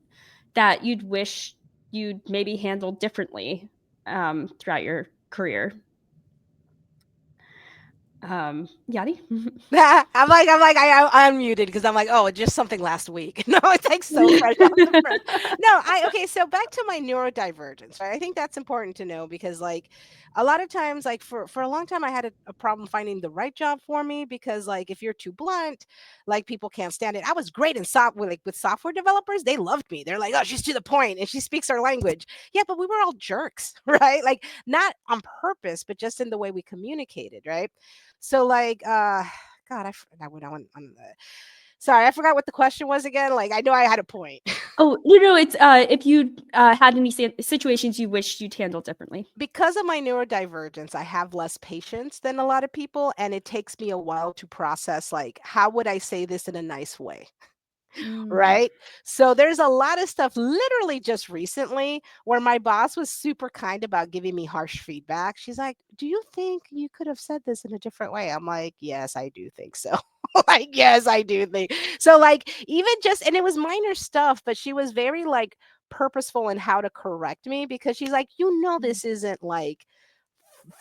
that you'd wish you'd maybe handled differently throughout your career. Yadi? I unmuted because I'm like, oh, just something last week. No, it's like so fresh off the press. No, okay. So back to my neurodivergence, right? I think that's important to know because like a lot of times, like for a long time, I had a problem finding the right job for me because like if you're too blunt, like people can't stand it. I was great in software, like with software developers, they loved me. They're like, oh, she's to the point and she speaks our language. Yeah, but we were all jerks, right? Like not on purpose, but just in the way we communicated, right? So like God, I went on sorry, I forgot what the question was again. Like I know I had a point. Oh, no, it's if you had any situations you wished you'd handle differently. Because of my neurodivergence, I have less patience than a lot of people, and it takes me a while to process like how would I say this in a nice way? Right? So there's a lot of stuff literally just recently where my boss was super kind about giving me harsh feedback. She's like, "Do you think you could have said this in a different way?" I'm like, "Yes, I do think so." Like, yes, I do think. So like even just and it was minor stuff, but she was very like purposeful in how to correct me because she's like, "You know this isn't like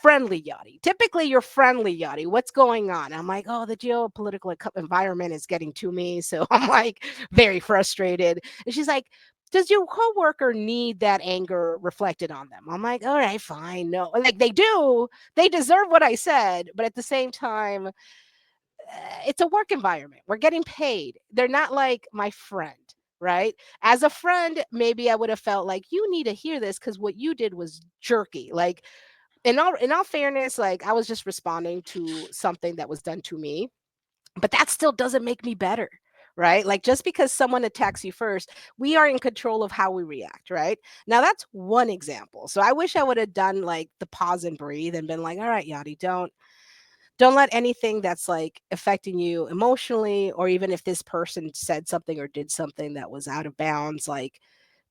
friendly Yachty. Typically, you're friendly Yachty. What's going on?" I'm like, oh, the geopolitical environment is getting to me. So I'm like very frustrated. And she's like, does your coworker need that anger reflected on them? I'm like, all right, fine. No, like they do. They deserve what I said. But at the same time, it's a work environment. We're getting paid. They're not like my friend. Right. As a friend, maybe I would have felt like you need to hear this because what you did was jerky. Like, in all fairness, like I was just responding to something that was done to me, but that still doesn't make me better, right? Like just because someone attacks you first, we are in control of how we react, right? Now that's one example. So I wish I would have done like the pause and breathe and been like, all right, Yadi, don't let anything that's like affecting you emotionally, or even if this person said something or did something that was out of bounds, like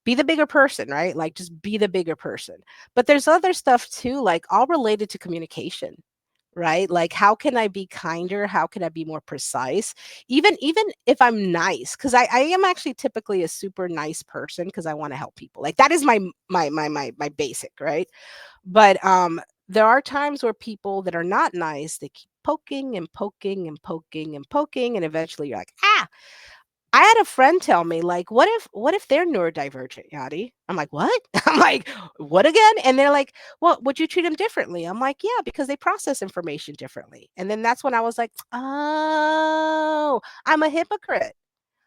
be the bigger person, right? Like just be the bigger person. But there's other stuff too, like all related to communication, right? Like how can I be kinder? How can I be more precise? Even if I'm nice, because I am actually typically a super nice person because I want to help people. Like that is my basic, right? But there are times where people that are not nice, they keep poking and poking and poking and poking, and eventually you're like, ah, I had a friend tell me, like, what if they're neurodivergent, Yadi? I'm like, what? I'm like, what again? And they're like, well, would you treat them differently? I'm like, yeah, because they process information differently. And then that's when I was like, oh, I'm a hypocrite.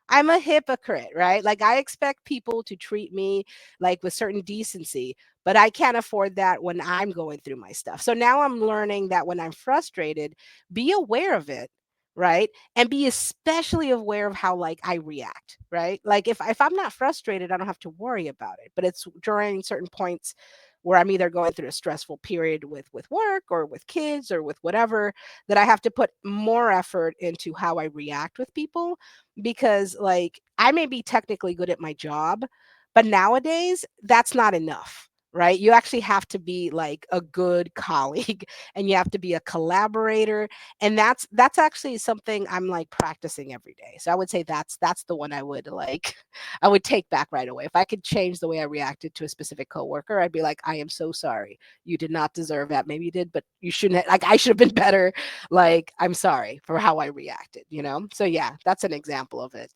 I'm a hypocrite, right? Like I expect people to treat me like with certain decency, but I can't afford that when I'm going through my stuff. So now I'm learning that when I'm frustrated, be aware of it, right? And be especially aware of how like I react, right? Like if I'm not frustrated, I don't have to worry about it. But it's during certain points where I'm either going through a stressful period with work or with kids or with whatever that I have to put more effort into how I react with people because like I may be technically good at my job, but nowadays that's not enough. Right? You actually have to be like a good colleague and you have to be a collaborator. And that's actually something I'm like practicing every day. So I would say that's the one I would like I would take back right away. If I could change the way I reacted to a specific coworker, I'd be like, I am so sorry. You did not deserve that. Maybe you did, but you shouldn't like I should have been better. Like, I'm sorry for how I reacted, you know? So yeah, that's an example of it.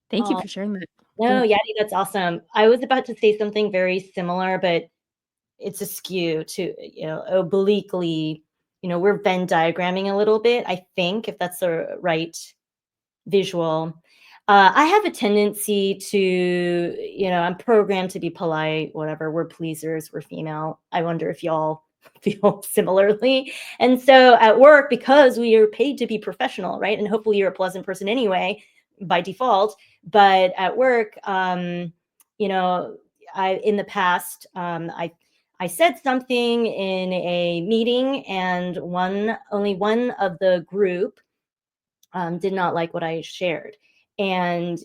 Thank you for sharing that. No, Yaddy, that's awesome. I was about to say something very similar, but it's askew to, obliquely, we're Venn diagramming a little bit, I think, if that's the right visual. I have a tendency to, I'm programmed to be polite, whatever. We're pleasers, we're female. I wonder if y'all feel similarly. And so at work, because we are paid to be professional, right? And hopefully you're a pleasant person anyway, by default. But at work, in the past, I said something in a meeting, and only one of the group did not like what I shared, and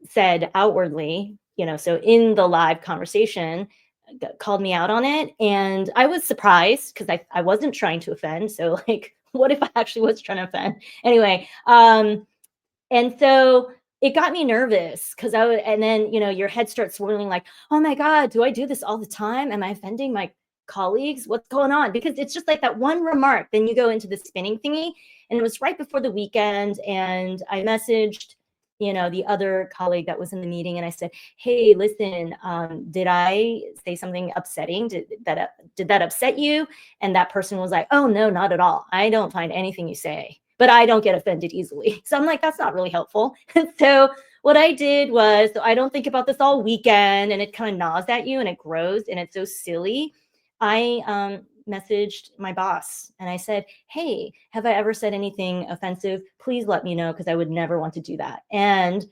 said outwardly, so in the live conversation, called me out on it, and I was surprised because I wasn't trying to offend. So like, what if I actually was trying to offend? Anyway, And so it got me nervous because and then, your head starts swirling like, oh my God, do I do this all the time? Am I offending my colleagues? What's going on? Because it's just like that one remark, then you go into the spinning thingy. And it was right before the weekend. And I messaged, the other colleague that was in the meeting. And I said, hey, listen, did I say something upsetting? Did that upset you? And that person was like, oh, no, not at all. I don't find anything you say, but I don't get offended easily. So I'm like, that's not really helpful. And so what I did was, so I don't think about this all weekend and it kind of gnaws at you and it grows and it's so silly. I messaged my boss and I said, hey, have I ever said anything offensive? Please let me know, because I would never want to do that. And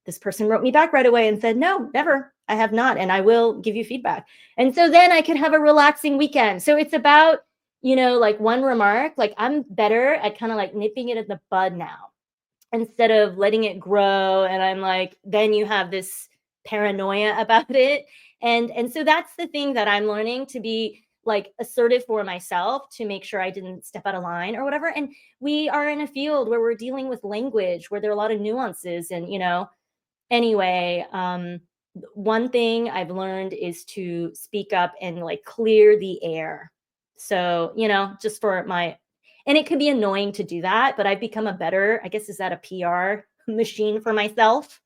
this person wrote me back right away and said, no, never. I have not. And I will give you feedback. And so then I could have a relaxing weekend. So it's about, like one remark, like I'm better at kind of like nipping it in the bud now, instead of letting it grow. And I'm like, then you have this paranoia about it. And so that's the thing that I'm learning, to be like assertive for myself, to make sure I didn't step out of line or whatever. And we are in a field where we're dealing with language, where there are a lot of nuances. And, anyway, one thing I've learned is to speak up and like clear the air. So, just for and it could be annoying to do that, but I've become a better, I guess, is that a PR machine for myself?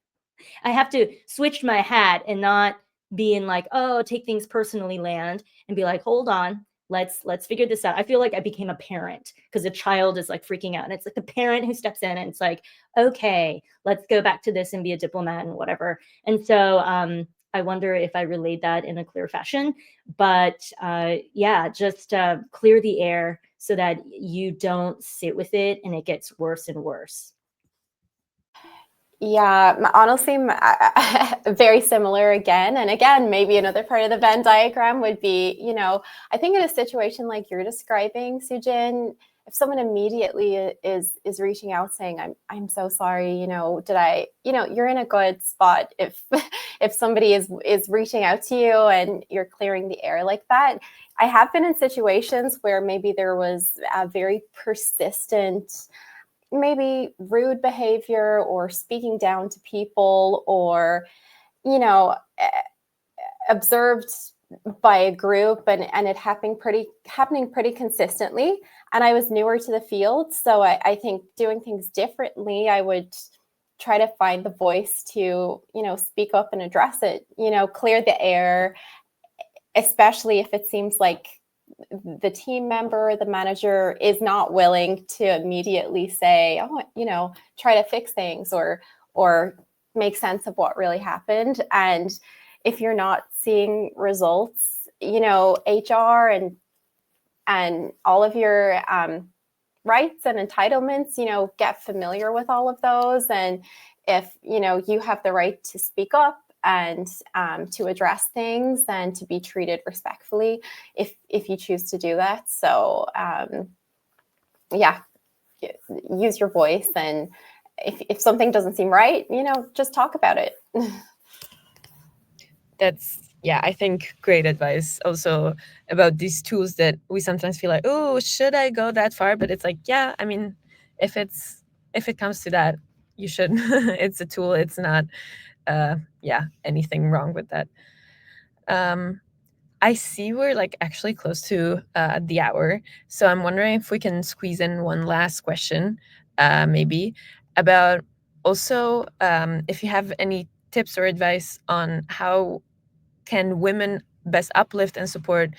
I have to switch my hat and not be in like, oh, take things personally land, and be like, hold on, let's figure this out. I feel like I became a parent because a child is like freaking out, and it's like the parent who steps in and it's like, okay, let's go back to this and be a diplomat and whatever. And so I wonder if I relayed that in a clear fashion. But yeah, just clear the air so that you don't sit with it and it gets worse and worse. Yeah, honestly, very similar again. And again, maybe another part of the Venn diagram would be, I think in a situation like you're describing, Soo-Jin, if someone immediately is reaching out saying, I'm so sorry, did I, you're in a good spot if if somebody is reaching out to you and you're clearing the air like that. I have been in situations where maybe there was a very persistent, maybe rude behavior or speaking down to people, or, observed by a group, and it happening pretty consistently. And I was newer to the field. So I think doing things differently, I would try to find the voice to, speak up and address it, clear the air, especially if it seems like the team member, the manager, is not willing to immediately say, oh, try to fix things or make sense of what really happened. And if you're not seeing results, HR and all of your rights and entitlements, get familiar with all of those. And if, you have the right to speak up and to address things and to be treated respectfully if you choose to do that. So yeah, use your voice. And if something doesn't seem right, just talk about it. I think great advice also about these tools that we sometimes feel like, oh, should I go that far? But it's like, yeah, I mean, if it comes to that, you should. It's a tool. It's not anything wrong with that. I see we're like actually close to the hour, so I'm wondering if we can squeeze in one last question, maybe about also if you have any tips or advice on how can women best uplift and support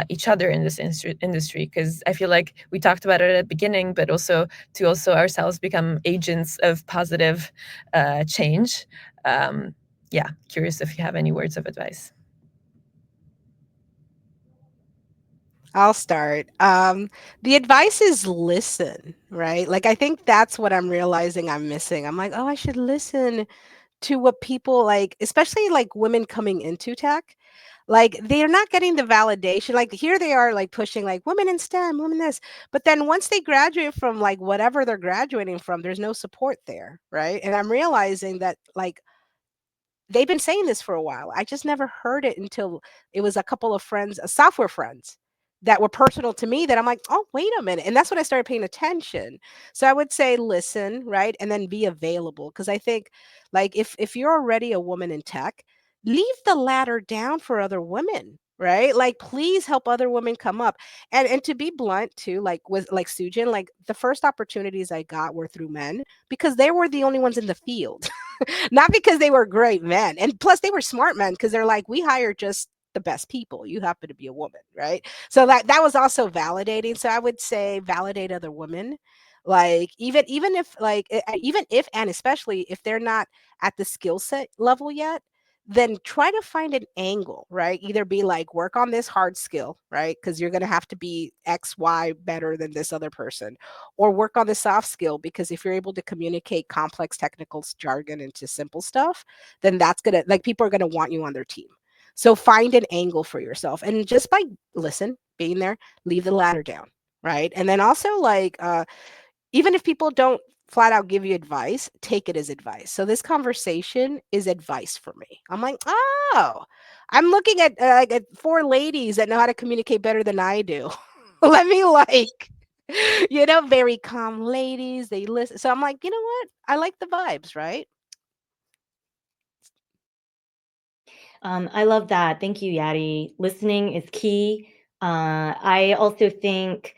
each other in this industry, because I feel like we talked about it at the beginning, but also to ourselves become agents of positive change. Curious if you have any words of advice. I'll start. The advice is listen, right? Like, I think that's what I'm realizing I'm missing. I'm like, oh, I should listen to what people like, especially like women coming into tech. Like, they're not getting the validation. Like, here they are, like pushing like women in STEM, women this. But then once they graduate from like whatever they're graduating from, there's no support there, right? And I'm realizing that like they've been saying this for a while. I just never heard it until it was a couple of friends, software friends, that were personal to me that I'm like, oh, wait a minute. And that's when I started paying attention. So I would say listen, right? And then be available. Because I think like if you're already a woman in tech, leave the ladder down for other women, right? Like please help other women come up. And to be blunt too, like with like Soo-Jin, like the first opportunities I got were through men because they were the only ones in the field. Not because they were great men. And plus they were smart men because they're like, we hire just the best people. You happen to be a woman, right? So that was also validating. So I would say validate other women. Like even if like even if and especially if they're not at the skill set level yet, then try to find an angle, right? Either be like work on this hard skill, right? Because you're going to have to be XY better than this other person, or work on the soft skill because if you're able to communicate complex technical jargon into simple stuff, then that's going to like people are going to want you on their team. So find an angle for yourself and just by being there, leave the ladder down, right? And then also like even if people don't flat out give you advice, take it as advice. So this conversation is advice for me. I'm like, oh, I'm looking at 4 ladies that know how to communicate better than I do. Let me like, very calm ladies. They listen. So I'm like, you know what? I like the vibes, right? I love that. Thank you, Yaddy. Listening is key. I also think,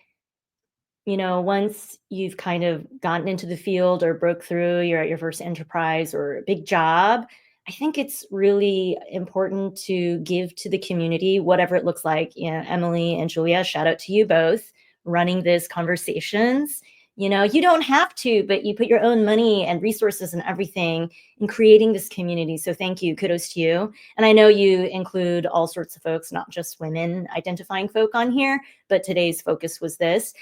once you've kind of gotten into the field or broke through, you're at your first enterprise or a big job, I think it's really important to give to the community, whatever it looks like. Emily and Giulia, shout out to you both running this conversations. You don't have to, but you put your own money and resources and everything in creating this community. So thank you. Kudos to you. And I know you include all sorts of folks, not just women identifying folk on here, but today's focus was this.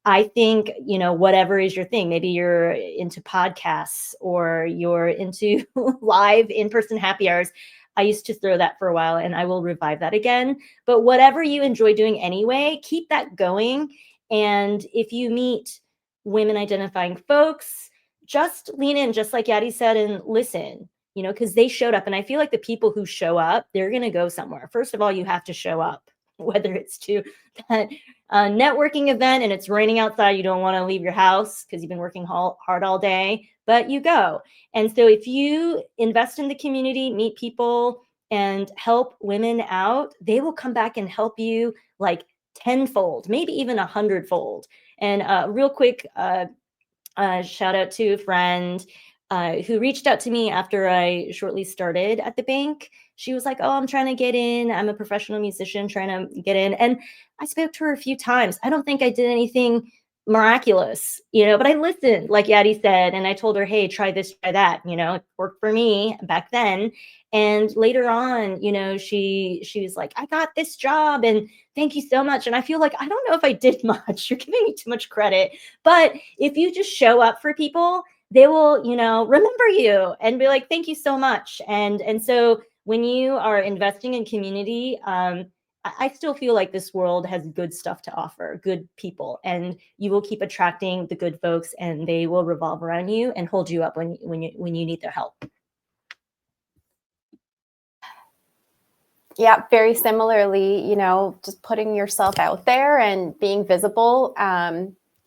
I think, whatever is your thing, maybe you're into podcasts or you're into live in-person happy hours. I used to throw that for a while and I will revive that again. But whatever you enjoy doing anyway, keep that going. And if you meet women identifying folks, just lean in, just like Yaddy said, and listen, because they showed up. And I feel like the people who show up, they're going to go somewhere. First of all, you have to show up, whether it's to that networking event and it's raining outside, you don't want to leave your house because you've been working hard all day, but you go. And so if you invest in the community, meet people, and help women out, they will come back and help you like tenfold, maybe even 100-fold. And real quick, shout out to a friend who reached out to me after I shortly started at the bank. She was like, oh, I'm trying to get in. I'm a professional musician trying to get in. And I spoke to her a few times. I don't think I did anything miraculous, but I listened, like Yaddy said, and I told her, hey, try this, try that, it worked for me back then. And later on, she was like, I got this job and thank you so much. And I feel like, I don't know if I did much. You're giving me too much credit. But if you just show up for people, they will, remember you and be like, thank you so much. And so when you are investing in community, I still feel like this world has good stuff to offer, good people, and you will keep attracting the good folks and they will revolve around you and hold you up when you need their help. Yeah, very similarly, just putting yourself out there and being visible,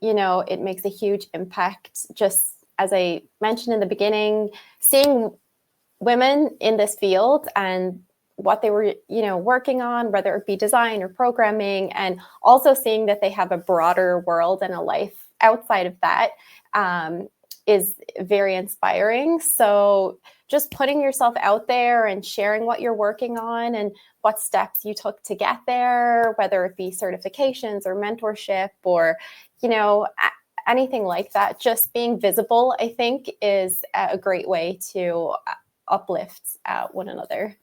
it makes a huge impact. Just as I mentioned in the beginning, seeing women in this field and what they were, working on, whether it be design or programming, and also seeing that they have a broader world and a life outside of that is very inspiring. So just putting yourself out there and sharing what you're working on and what steps you took to get there, whether it be certifications or mentorship or, anything like that, just being visible, I think, is a great way to uplift one another.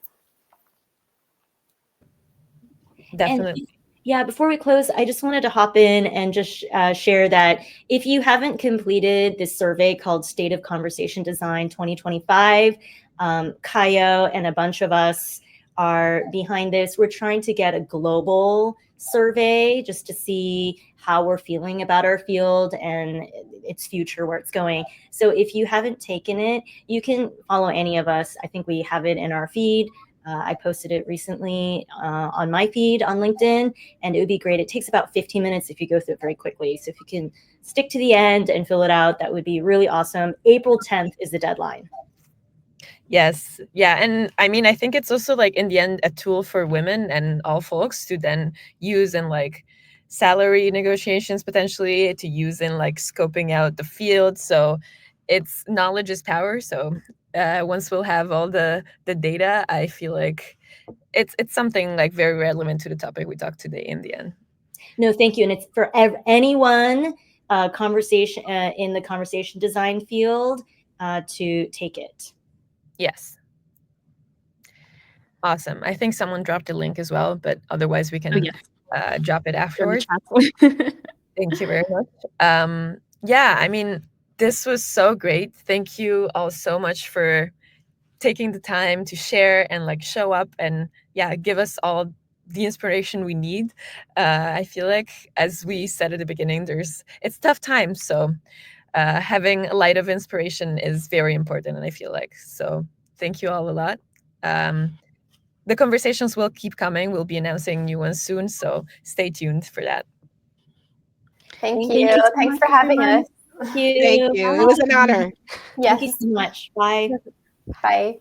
Definitely. And before we close, I just wanted to hop in and just share that if you haven't completed this survey called State of Conversation Design 2025, Kayo and a bunch of us are behind this. We're trying to get a global survey just to see how we're feeling about our field and its future, where it's going. So if you haven't taken it, you can follow any of us. I think we have it in our feed. I posted it recently on my feed on LinkedIn, and it would be great. It takes about 15 minutes if you go through it very quickly. So if you can stick to the end and fill it out, that would be really awesome. April 10th is the deadline. Yes. Yeah. And I mean, I think it's also like in the end a tool for women and all folks to then use in like salary negotiations, potentially to use in like scoping out the field. So it's knowledge is power. So once we'll have all the data, I feel like it's something like very relevant to the topic we talked today in the end. No, thank you. And it's for anyone conversation in the conversation design field to take it. Yes. Awesome. I think someone dropped a link as well, but otherwise we can drop it afterwards. Thank you very much. Yeah, I mean, this was so great. Thank you all so much for taking the time to share and like show up and give us all the inspiration we need. I feel like, as we said at the beginning, it's tough times. So having a light of inspiration is very important. And I feel like, so thank you all a lot. The conversations will keep coming. We'll be announcing new ones soon. So stay tuned for that. Thank you. Thanks for having us. Thank you. Thank you. It was an honor. Yes. Thank you so much. Bye. Bye.